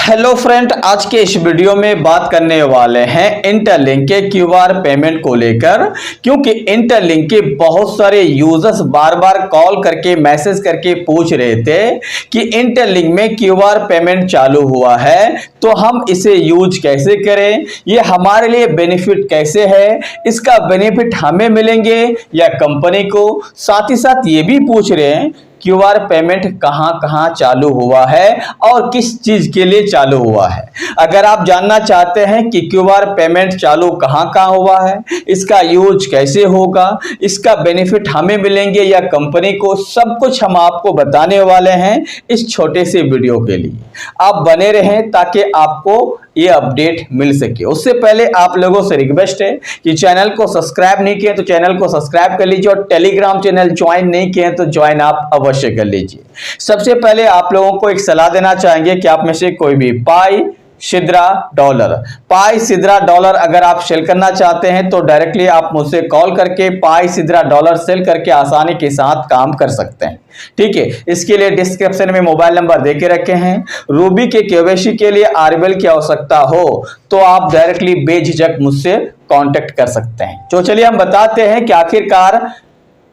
Hello friend, आज के इस वीडियो में बात करने वाले हैं इंटरलिंक के क्यूआर पेमेंट को लेकर। क्योंकि इंटरलिंक के बहुत सारे यूजर्स बार बार कॉल करके मैसेज करके पूछ रहे थे कि इंटरलिंक में क्यूआर पेमेंट चालू हुआ है तो हम इसे यूज कैसे करें, ये हमारे लिए बेनिफिट कैसे है, इसका बेनिफिट हमें मिलेंगे या कंपनी को। साथ ही साथ ये भी पूछ रहे हैं क्यूआर पेमेंट कहां कहां चालू हुआ है और किस चीज के लिए चालू हुआ है। अगर आप जानना चाहते हैं कि क्यूआर पेमेंट चालू कहां कहां हुआ है, इसका यूज कैसे होगा, इसका बेनिफिट हमें मिलेंगे या कंपनी को, सब कुछ हम आपको बताने वाले हैं इस छोटे से वीडियो के लिए। आप बने रहें ताकि आपको ये अपडेट मिल सके। उससे पहले आप लोगों से रिक्वेस्ट है कि चैनल को सब्सक्राइब नहीं किए तो चैनल को सब्सक्राइब कर लीजिए और टेलीग्राम चैनल ज्वाइन नहीं किए तो ज्वाइन आप अवश्य कर लीजिए। सबसे पहले आप लोगों को एक सलाह देना चाहेंगे कि आप में से कोई भी पाई सिद्रा डॉलर अगर आप सेल करना चाहते हैं तो डायरेक्टली आप मुझसे कॉल करके पाई सिद्रा डॉलर सेल करके आसानी के साथ काम कर सकते हैं। ठीक है, इसके लिए डिस्क्रिप्शन में मोबाइल नंबर देके रखे हैं। रूबी के केवाईसी के लिए आरबीएल की आवश्यकता हो तो आप डायरेक्टली बेझिझक मुझसे कांटेक्ट कर सकते हैं। तो चलिए हम बताते हैं कि आखिरकार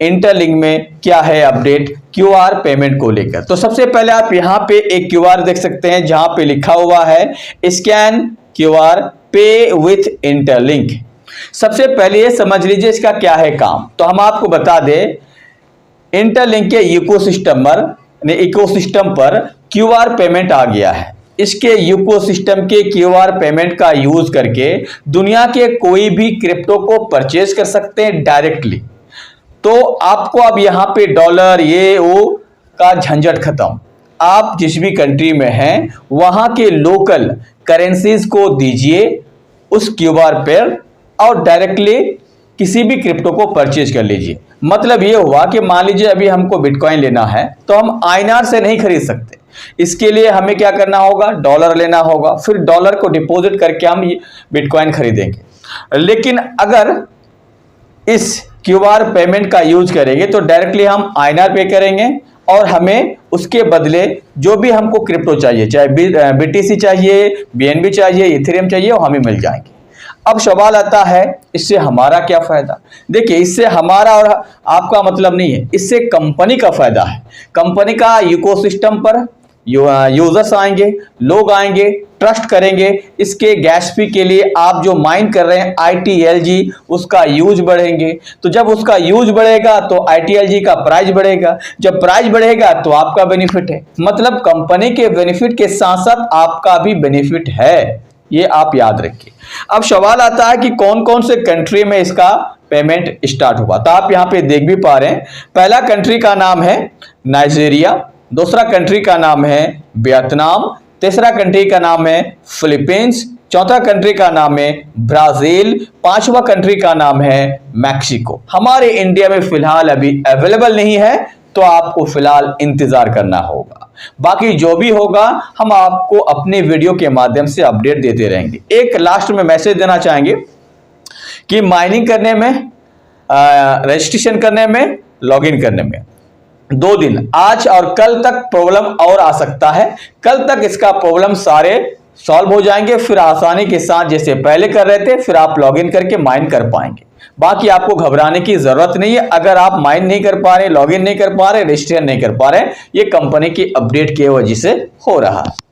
इंटरलिंक में क्या है अपडेट क्यूआर पेमेंट को लेकर। तो सबसे पहले आप यहां पे एक क्यूआर देख सकते हैं जहां पे लिखा हुआ है स्कैन क्यूआर पे विथ इंटरलिंक। सबसे पहले ये समझ लीजिए इसका क्या है काम। तो हम आपको बता दें, इंटरलिंक के इकोसिस्टम पर क्यूआर पेमेंट आ गया है। इसके इकोसिस्टम के क्यूआर पेमेंट का यूज करके दुनिया के कोई भी क्रिप्टो को परचेज कर सकते हैं डायरेक्टली। तो आपको अब यहां पे डॉलर ये वो का झंझट खत्म। आप जिस भी कंट्री में हैं वहां के लोकल करेंसीज को दीजिए उस क्यूआर पर और डायरेक्टली किसी भी क्रिप्टो को परचेज कर लीजिए। मतलब ये हुआ कि मान लीजिए अभी हमको बिटकॉइन लेना है तो हम आईएनआर से नहीं खरीद सकते। इसके लिए हमें क्या करना होगा, डॉलर लेना होगा, फिर डॉलर को डिपॉजिट करके हम ये बिटकॉइन खरीदेंगे। लेकिन अगर इस क्यूआर पेमेंट का यूज करेंगे तो डायरेक्टली हम आईएनआर पे करेंगे और हमें उसके बदले जो भी हमको क्रिप्टो चाहिए, चाहे बीटीसी चाहिए, बीएनबी चाहिए, इथेरियम चाहिए, वो हमें मिल जाएंगे। अब सवाल आता है इससे हमारा क्या फायदा। देखिए, इससे हमारा और आपका मतलब नहीं है, इससे कंपनी का फायदा है। कंपनी का इकोसिस्टम पर यूजर्स आएंगे, लोग आएंगे, ट्रस्ट करेंगे। इसके गैस फी के लिए आप जो माइन कर रहे हैं ITLG, उसका यूज बढ़ेंगे। तो जब उसका यूज बढ़ेगा तो ITLG का प्राइस बढ़ेगा। जब प्राइस बढ़ेगा तो आपका बेनिफिट है। मतलब कंपनी के बेनिफिट के साथ साथ आपका भी बेनिफिट है, ये आप याद रखिए। अब सवाल आता है कि कौन कौन से कंट्री में इसका पेमेंट स्टार्ट हुआ। तो आप यहां पे देख भी पा रहे हैं, पहला कंट्री का नाम है नाइजीरिया, दूसरा कंट्री का नाम है वियतनाम, तीसरा कंट्री का नाम है फिलीपींस, चौथा कंट्री का नाम है ब्राजील, पांचवा कंट्री का नाम है मैक्सिको। हमारे इंडिया में फिलहाल अभी अवेलेबल नहीं है तो आपको फिलहाल इंतजार करना होगा। बाकी जो भी होगा हम आपको अपने वीडियो के माध्यम से अपडेट देते रहेंगे। एक लास्ट में मैसेज देना चाहेंगे कि माइनिंग करने में, रजिस्ट्रेशन करने में, लॉगिन करने में 2 दिन, आज और कल तक प्रॉब्लम और आ सकता है। कल तक इसका प्रॉब्लम सारे सॉल्व हो जाएंगे, फिर आसानी के साथ जैसे पहले कर रहे थे फिर आप लॉगिन करके माइन कर पाएंगे। बाकी आपको घबराने की जरूरत नहीं है। अगर आप माइन नहीं कर पा रहे, लॉगिन नहीं कर पा रहे, रजिस्ट्रेशन नहीं कर पा रहे, ये कंपनी की अपडेट की वजह से हो रहा है।